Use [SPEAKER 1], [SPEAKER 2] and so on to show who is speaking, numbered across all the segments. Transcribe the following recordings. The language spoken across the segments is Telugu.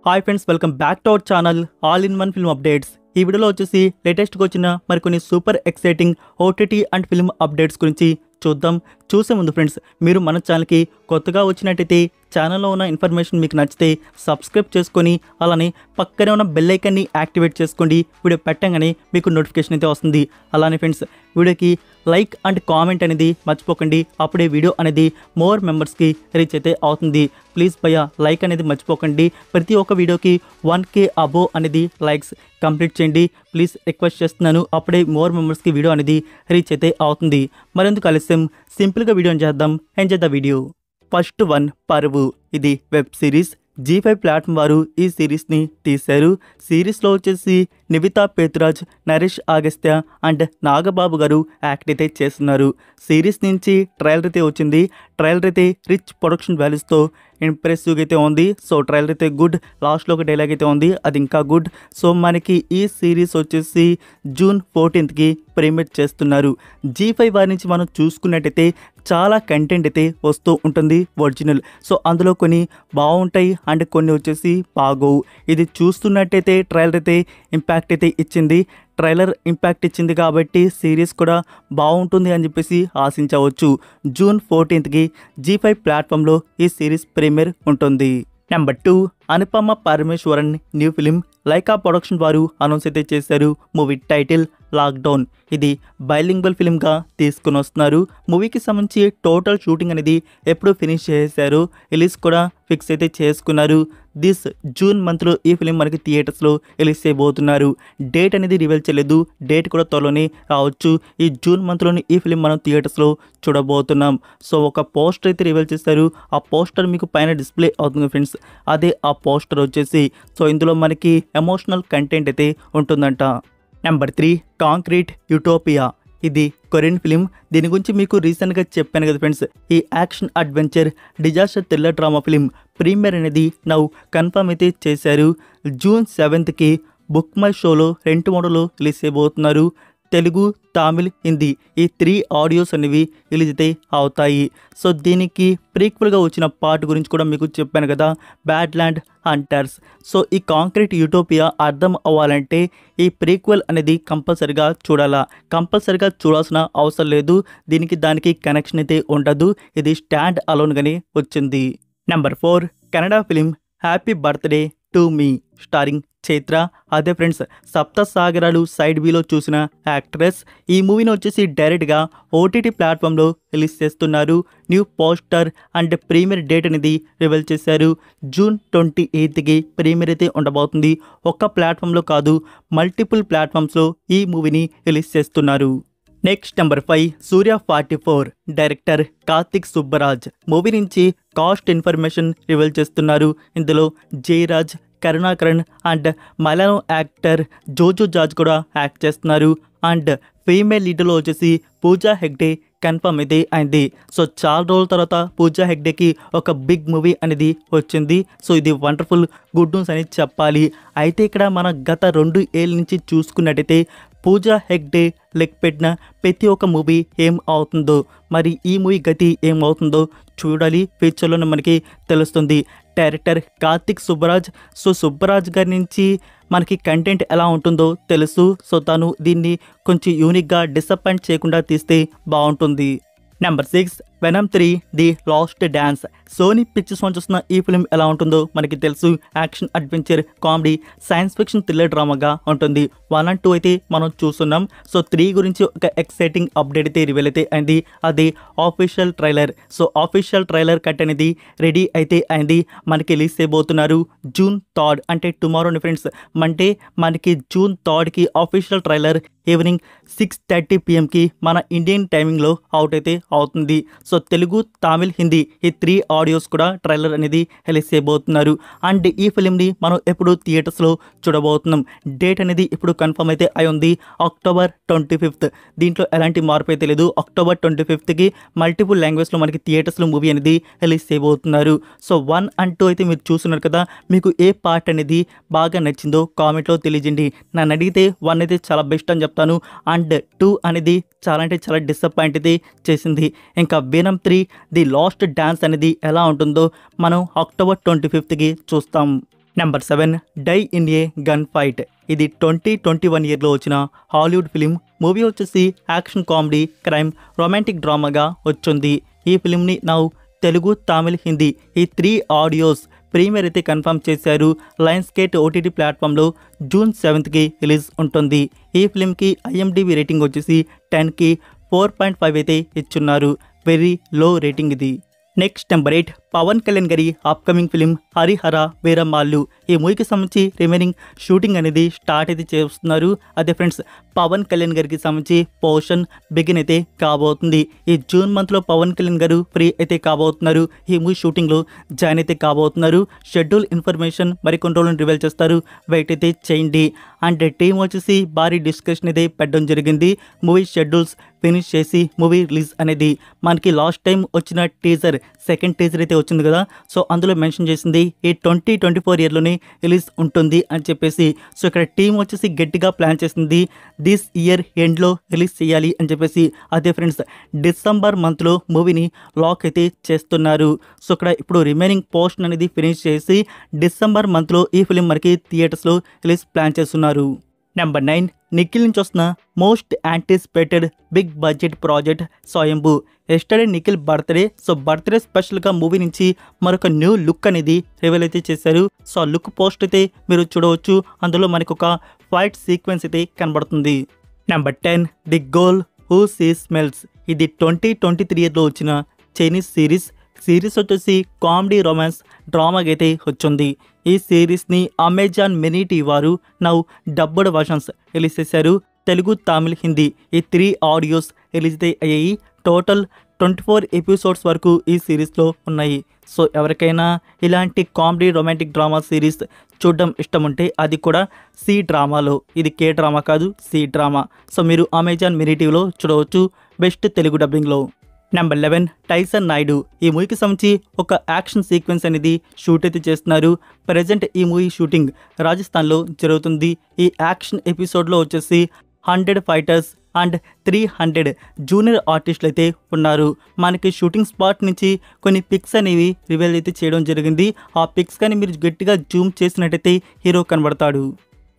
[SPEAKER 1] Hi friends, welcome back to our channel all in one film updates. ఈ వీడియోలో వచ్చేసి లేటెస్ట్గా వచ్చిన మరికొన్ని super exciting OTT and film updates గురించి చూద్దాం. చూసే ముందు ఫ్రెండ్స్, మీరు మన ఛానల్కి కొత్తగా వచ్చినట్టయితే ఛానల్లో ఉన్న ఇన్ఫర్మేషన్ మీకు నచ్చితే సబ్స్క్రైబ్ చేసుకొని అలానే పక్కనే ఉన్న బెల్ ఐకాన్ని యాక్టివేట్ చేసుకోండి. వీడియో పెట్టగానే మీకు నోటిఫికేషన్ అయితే వస్తుంది. అలానే ఫ్రెండ్స్, వీడియోకి లైక్ అండ్ కామెంట్ అనేది మర్చిపోకండి. అప్పుడే వీడియో అనేది మోర్ మెంబర్స్కి రీచ్ అయితే అవుతుంది. ప్లీజ్ భయ్యా లైక్ అనేది మర్చిపోకండి. ప్రతి ఒక్క వీడియోకి 1K అబోవ్ అనేది లైక్స్ కంప్లీట్ చేయండి. ప్లీజ్ రిక్వెస్ట్ చేస్తున్నాను. అప్పుడే మోర్ మెంబర్స్కి వీడియో అనేది రీచ్ అయితే అవుతుంది. మరెందుకు ఆలస్యం, సింపుల్గా వీడియోని చేద్దాం. Enjoy the video. First one, పరువు. ఇది వెబ్ సిరీస్. G5 ప్లాట్ఫామ్ వారు ఈ సిరీస్ని తీశారు. సిరీస్లో వచ్చేసి నివితా పేతురాజ్, నరేష్ అగస్త్య అండ్ నాగబాబు గారు యాక్ట్ అయితే చేస్తున్నారు. సిరీస్ నుంచి ట్రయల్ అయితే వచ్చింది. ట్రయల్ అయితే రిచ్ ప్రొడక్షన్ వాల్యూస్తో ఇంప్రెసివ్గా అయితే ఉంది. సో ట్రయల్ అయితే గుడ్. లాస్ట్లో ఒక డైలాగ్ అయితే ఉంది, అది ఇంకా గుడ్. సో మనకి ఈ సిరీస్ వచ్చేసి జూన్ 14th ప్రీమియర్ చేస్తున్నారు. G5 వారి నుంచి మనం చూసుకున్నట్టయితే చాలా కంటెంట్ అయితే వస్తూ ఉంటుంది ఒరిజినల్. సో అందులో కొన్ని బాగుంటాయి అండ్ కొన్ని వచ్చేసి బాగోవు. ఇది చూస్తున్నట్టయితే ట్రయల్ అయితే ఇంపాక్ట్ అయితే ఇచ్చింది. ట్రైలర్ ఇంపాక్ట్ ఇచ్చింది కాబట్టి సిరీస్ కూడా బాగుంటుంది అని చెప్పేసి ఆశించవచ్చు. జూన్ 14th G5 ప్లాట్ఫామ్లో ఈ సిరీస్ ప్రీమియర్ ఉంటుంది. Number 2, Anupama Parameswaran new film. Lyca production వారు అనౌన్స్ అయితే చేశారు. Movie title lockdown. ఇది బైలింగ్వల్ ఫిల్మ్గా తీసుకుని వస్తున్నారు. మూవీకి సంబంధించి టోటల్ షూటింగ్ అనేది ఎప్పుడు ఫినిష్ చేశారు, రిలీజ్ కూడా ఫిక్స్ అయితే చేసుకున్నారు. దిస్ జూన్ మంత్లో ఈ ఫిలిం మనకి థియేటర్స్లో రిలీజ్ చేయబోతున్నారు. డేట్ అనేది రివీల్ చేయలేదు. డేట్ కూడా త్వరలోనే రావచ్చు. ఈ జూన్ మంత్లోనే ఈ ఫిలిం మనం థియేటర్స్లో చూడబోతున్నాం. సో ఒక పోస్టర్ అయితే రివీల్ చేస్తారు. ఆ పోస్టర్ మీకు పైన డిస్ప్లే అవుతుంది ఫ్రెండ్స్. అదే ఆ పోస్టర్ వచ్చేసి. సో ఇందులో మనకి ఎమోషనల్ కంటెంట్ అయితే ఉంటుందంట. Number 3, concrete utopia. ఇది కొరియన్ ఫిలిం. దీని గురించి మీకు రీసెంట్గా చెప్పాను కదా ఫ్రెండ్స్. ఈ action adventure disaster thriller drama film premiere అనేది నౌ కన్ఫర్మ్ అయితే చేశారు. జూన్ 7th బుక్ మై షోలో 2 మోడలో రిలీజ్ చేయబోతున్నారు. తెలుగు, తమిళ్, హిందీ ఈ 3 ఆడియోస్ అనేవి రిలీజ్ అయితే అవుతాయి. సో దీనికి ప్రీక్వల్గా వచ్చిన పార్ట్ గురించి కూడా మీకు చెప్పాను కదా, బ్యాడ్ ల్యాండ్ హంటర్స్. సో ఈ కాంక్రీట్ యూటోపియా అర్థం అవ్వాలంటే ఈ ప్రీక్వెల్ అనేది కంపల్సరిగా చూడాలా. కంపల్సరిగా చూడాల్సిన అవసరం లేదు. దీనికి దానికి కనెక్షన్ అయితే ఉండదు. ఇది స్టాండ్ అలోన్గానే వచ్చింది. Number 4, Kannada film happy birthday to me starring Chaitra. అదే ఫ్రెండ్స్, సప్త సాగరాలు సైడ్ బిలో చూసిన యాక్ట్రెస్. ఈ మూవీని వచ్చేసి డైరెక్ట్గా ఓటీటీ ప్లాట్ఫామ్లో రిలీజ్ చేస్తున్నారు. New poster and premiere date అనేది రివీల్ చేశారు. జూన్ 28th ప్రీమియర్ అయితే ఉండబోతుంది. ఒక్క ప్లాట్ఫామ్లో కాదు, మల్టిపుల్ ప్లాట్ఫామ్స్లో ఈ మూవీని రిలీజ్ చేస్తున్నారు. Next number 5, Suriya 44. Director Karthik Subbaraj. Movie నుంచి కాస్ట్ ఇన్ఫర్మేషన్ రివీల్ చేస్తున్నారు. ఇందులో జయరాజ్, కరుణాకరణ్ అండ్ మలయాళం యాక్టర్ జోజో జార్జ్ కూడా యాక్ట్ చేస్తున్నారు. అండ్ ఫీమేల్ లీడర్లో వచ్చేసి పూజా హెగ్డే కన్ఫర్మ్ అయితే అయింది. సో చాలా రోజుల తర్వాత పూజా హెగ్డేకి ఒక బిగ్ మూవీ అనేది వచ్చింది. సో ఇది వండర్ఫుల్ గుడ్ న్యూస్ అని చెప్పాలి. అయితే ఇక్కడ మన గత 2 ఏళ్ళ నుంచి చూసుకున్నట్టయితే పూజా హెగ్డే లెగ్ పెట్టిన ప్రతి ఒక్క మూవీ ఏం అవుతుందో, మరి ఈ మూవీ గతి ఏం అవుతుందో చూడాలి. ఫ్యూచర్లోనే మనకి తెలుస్తుంది. డైరెక్టర్ కార్తిక్ సుబ్బరాజ్. సో సుబ్బరాజ్ గారి నుంచి మనకి కంటెంట్ ఎలా ఉంటుందో తెలుసు. సో తను దీన్ని కొంచెం యూనిక్గా డిసప్పాయింట్ చేయకుండా తీస్తే బాగుంటుంది. Number 6, Venom 3 the last dance. Sony Pictures నుంచి వస్తున్న ఈ ఫిలిం ఎలా ఉంటుందో మనకి తెలుసు. Action adventure comedy science fiction thriller డ్రామాగా ఉంటుంది. 1 and 2 అయితే మనం చూస్తున్నాం. సో 3 గురించి ఒక ఎక్సైటింగ్ అప్డేట్ అయితే రివీల్ అయితే అయింది. అది official trailer. So official trailer cut అనేది రెడీ అయితే అయింది. మనకి రిలీజ్ చేయబోతున్నారు జూన్ 3rd, అంటే టుమారోని ఫ్రెండ్స్. అంటే మనకి June 3rd official trailer evening 6:30 PM మన ఇండియన్ టైమింగ్లో అవుట్ అయితే అవుతుంది. సో తెలుగు, తమిళ్, హిందీ ఈ 3 ఆడియోస్ కూడా ట్రైలర్ అనేది రిలీజ్ చేయబోతున్నారు. అండ్ ఈ ఫిలింని మనం ఎప్పుడు థియేటర్స్లో చూడబోతున్నాం. డేట్ అనేది ఇప్పుడు కన్ఫర్మ్ అయితే అయి ఉంది, అక్టోబర్ 25th. దీంట్లో ఎలాంటి మార్పు అయితే లేదు. అక్టోబర్ 25th మల్టిపుల్ లాంగ్వేజ్లో మనకి థియేటర్స్లో మూవీ అనేది రిలీజ్ చేయబోతున్నారు. సో 1 and 2 అయితే మీరు చూస్తున్నారు కదా. మీకు ఏ పార్ట్ అనేది బాగా నచ్చిందో కామెంట్లో తెలియజేయండి. నన్ను అడిగితే 1 అయితే చాలా బెస్ట్ అని చెప్తాను. అండ్ 2 అనేది చాలా అంటే చాలా డిసప్పాయింట్ అయితే చేసింది. ఇంకా వెనమ్ 3 ది లాస్ట్ డాన్స్ అనేది ఎలా ఉంటుందో మనం అక్టోబర్ 25th చూస్తాం. Number 7 die in a gun fight. ఇది 2021 ఇయర్లో వచ్చిన హాలీవుడ్ ఫిలిం. మూవీ వచ్చేసి యాక్షన్ కామెడీ క్రైమ్ రొమాంటిక్ డ్రామాగా వచ్చింది. ఈ ఫిలింని తెలుగు తమిళ్ హిందీ ఈ 3 ఆడియోస్ ప్రీమియర్ అయితే కన్ఫర్మ్ చేశారు. లయన్స్ గేట్ ఓటీటీ ప్లాట్ఫామ్లో జూన్ 7కి రిలీజ్ ఉంటుంది. ఈ ఫిలింకి ఐఎండిబి రేటింగ్ వచ్చేసి 10కి 4.5 అయితే ఇచ్చున్నారు. వెరీ లో రేటింగ్ ఇది. నెక్స్ట్ నెంబర్ 8 పవన్ కళ్యాణ్ గారి అప్కమింగ్ ఫిలిం హరిహర వీరమాల్లు. ఈ మూవీకి సంబంధించి రిమైనింగ్ షూటింగ్ అనేది స్టార్ట్ అయితే చేస్తున్నారు. అదే ఫ్రెండ్స్, పవన్ కళ్యాణ్ గారికి సంబంధించి పోర్షన్ బిగిన్ అయితే కాబోతుంది. ఈ జూన్ మంత్లో పవన్ కళ్యాణ్ గారు ఫ్రీ అయితే కాబోతున్నారు. ఈ మూవీ షూటింగ్లో జాయిన్ అయితే కాబోతున్నారు. షెడ్యూల్ ఇన్ఫర్మేషన్ మరికొన్ని రోజులను రివీల్ చేస్తారు. వెయిట్ అయితే చేయండి. అండ్ టీం వచ్చేసి భారీ డిస్కషన్ అయితే పెట్టడం జరిగింది. మూవీ షెడ్యూల్స్ ఫినిష్ చేసి మూవీ రిలీజ్ అనేది మనకి లాస్ట్ టైం వచ్చిన టీజర్ సెకండ్ టీజర్ అయితే వచ్చింది కదా, సో అందులో మెన్షన్ చేసింది ఈ 2024 ఇయర్లోనే రిలీజ్ ఉంటుంది అని చెప్పేసి. సో ఇక్కడ టీం వచ్చేసి గట్టిగా ప్లాన్ చేసింది దిస్ ఇయర్ ఎండ్లో రిలీజ్ చేయాలి అని చెప్పేసి. అదే ఫ్రెండ్స్, డిసెంబర్ మంత్లో మూవీని లాక్ అయితే చేస్తున్నారు. సో ఇక్కడ ఇప్పుడు రిమైనింగ్ పోర్షన్ అనేది ఫినిష్ చేసి డిసెంబర్ మంత్లో ఈ ఫిలిం మనకి థియేటర్స్లో రిలీజ్ ప్లాన్ చేస్తున్నారు. నెంబర్ 9 నిఖిల్ నుంచి వస్తున్న most anticipated big budget project Swayambhu. Yesterday Nikhil birthday. So birthday స్పెషల్గా మూవీ నుంచి మరొక న్యూ లుక్ అనేది రివీల్ అయితే చేశారు. సో ఆ లుక్ పోస్ట్ అయితే మీరు చూడవచ్చు. అందులో మనకు ఒక ఫైట్ సీక్వెన్స్ అయితే కనబడుతుంది. Number 10 the girl who see smells. ఇది 2023 ఇయర్లో వచ్చిన చైనీస్ సిరీస్ వచ్చేసి కామెడీ రొమాన్స్ డ్రామాగా అయితే వచ్చింది. ఈ సిరీస్ని అమెజాన్ మినీ టీవీ వారు డబ్బుడ్ వర్షన్స్ రిలీజ్ చేశారు. తెలుగు తమిళ్ హిందీ ఈ 3 ఆడియోస్ రిలీజ్ అయితే అయ్యాయి. టోటల్ 24 ఎపిసోడ్స్ వరకు ఈ సిరీస్లో ఉన్నాయి. సో ఎవరికైనా ఇలాంటి కామెడీ రొమాంటిక్ డ్రామా సిరీస్ చూడడం ఇష్టం ఉంటే అది కూడా సి డ్రామాలో, ఇది కే డ్రామా కాదు, సి డ్రామా. సో మీరు అమెజాన్ మినీ టీవీలో చూడవచ్చు బెస్ట్ తెలుగు డబ్బింగ్లో. Number 11 Tyson Naidu. ఈ మూవీకి సంబంధించి ఒక యాక్షన్ సీక్వెన్స్ అనేది షూట్ అయితే చేస్తున్నారు. ప్రజెంట్ ఈ మూవీ షూటింగ్ రాజస్థాన్లో జరుగుతుంది. ఈ యాక్షన్ ఎపిసోడ్లో వచ్చేసి 100 ఫైటర్స్ అండ్ 300 జూనియర్ ఆర్టిస్టులు అయితే ఉన్నారు. మనకి షూటింగ్ స్పాట్ నుంచి కొన్ని పిక్స్ అనేవి రివీల్ అయితే చేయడం జరిగింది. ఆ పిక్స్ కానీ మీరు గట్టిగా జూమ్ చేసినట్టయితే హీరో కనబడతాడు.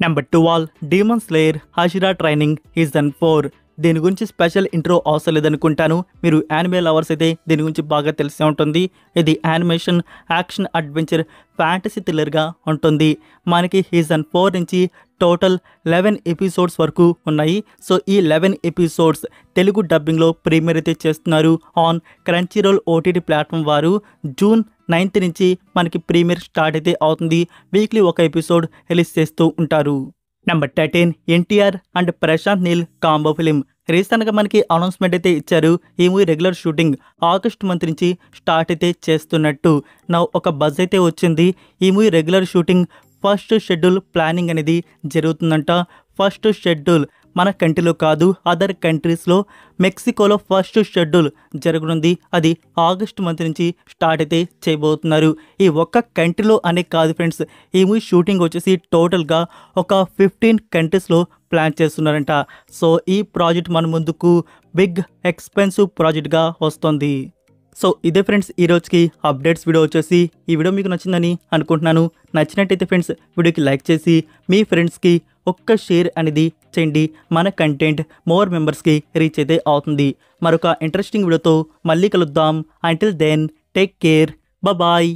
[SPEAKER 1] Number 12 demon slayer Hashira training season 4. దీని గురించి స్పెషల్ ఇంట్రో అవసరం లేదనుకుంటాను. మీరు యానిమే లవర్స్ అయితే దీని గురించి బాగా తెలిసే ఉంటుంది. ఇది యానిమేషన్ యాక్షన్ అడ్వెంచర్ ఫ్యాంటసీ థ్రిల్లర్గా ఉంటుంది. మనకి సీజన్ 4 నుంచి టోటల్ 11 ఎపిసోడ్స్ వరకు ఉన్నాయి. సో ఈ 11 ఎపిసోడ్స్ తెలుగు డబ్బింగ్లో ప్రీమియర్ అయితే చేస్తున్నారు ఆన్ క్రంచీరోల్ ఓటీటీ ప్లాట్ఫామ్ వారు. జూన్ 9th నుంచి మనకి ప్రీమియర్ స్టార్ట్ అయితే అవుతుంది. వీక్లీ ఒక ఎపిసోడ్ రిలీజ్ చేస్తూ ఉంటారు. Number 13 NTR and Prashanth Neel combo film. రీసెంట్గా మనకి అనౌన్స్మెంట్ అయితే ఇచ్చారు. ఈ movie regular shooting August month నుంచి స్టార్ట్ అయితే చేస్తున్నట్టు ఒక బజ్ అయితే వచ్చింది. ఈ movie regular shooting first schedule planning అనేది జరుగుతుందంట. ఫస్ట్ షెడ్యూల్ మన కంట్రీలో కాదు, అదర్ కంట్రీస్లో మెక్సికోలో ఫస్ట్ షెడ్యూల్ జరగనుంది. అది ఆగస్ట్ మంత్ నుంచి స్టార్ట్ అయితే చేయబోతున్నారు. ఈ ఒక్క కంట్రీలో అనే కాదు ఫ్రెండ్స్, ఈ మూవీ షూటింగ్ వచ్చేసి టోటల్గా ఒక 15 కంట్రీస్లో ప్లాన్ చేస్తున్నారంట. సో ఈ ప్రాజెక్ట్ మన ముందుకు బిగ్ ఎక్స్పెన్సివ్ ప్రాజెక్ట్గా వస్తుంది. సో ఇదే ఫ్రెండ్స్ ఈ రోజుకి అప్డేట్స్ వీడియో వచ్చేసి. ఈ వీడియో మీకు నచ్చిందని అనుకుంటున్నాను. నచ్చినట్టయితే ఫ్రెండ్స్ వీడియోకి లైక్ చేసి మీ ఫ్రెండ్స్కి ఒక్క షేర్ అనేది చేయండి. మన కంటెంట్ మోర్ మెంబర్స్కి రీచ్ అయితే అవుతుంది. మరొక ఇంట్రెస్టింగ్ వీడియోతో మళ్ళీ కలుద్దాం. Until then take care, bye.